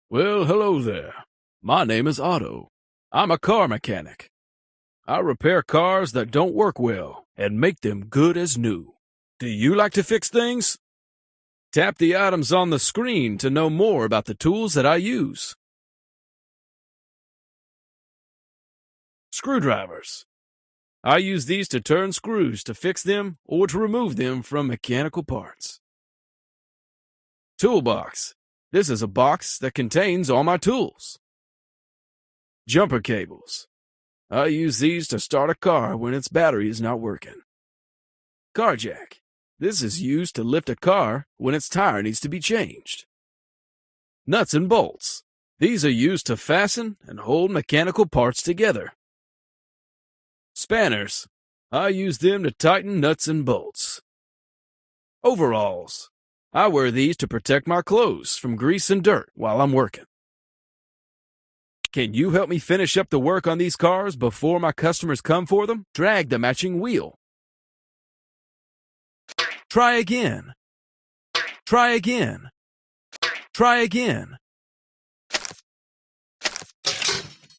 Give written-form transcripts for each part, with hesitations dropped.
Well, hello there. My name is Otto. I'm a car mechanic. I repair cars that don't work well and make them good as new. Do you like to fix things? Tap the items on the screen to know more about the tools that I use. Screwdrivers. I use these to turn screws to fix them or to remove them from mechanical parts. Toolbox. This is a box that contains all my tools. Jumper cables. I use these to start a car when its battery is not working. Car jack. This is used to lift a car when its tire needs to be changed. Nuts and bolts. These are used to fasten and hold mechanical parts together. Spanners. I use them to tighten nuts and bolts. Overalls. I wear these to protect my clothes from grease and dirt while I'm working. Can you help me finish up the work on these cars before my customers come for them? Drag the matching wheel. Try again. Try again. Try again.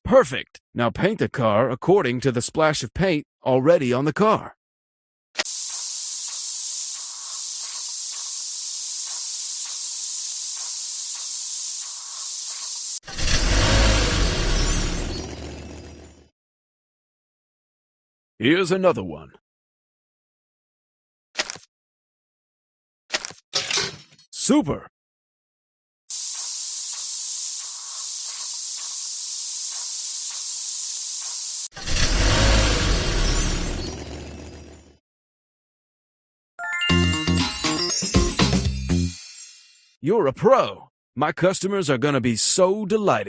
Perfect. Now paint the car according to the splash of paint already on the car. Here's another one. Super! You're a pro. My customers are gonna be so delighted.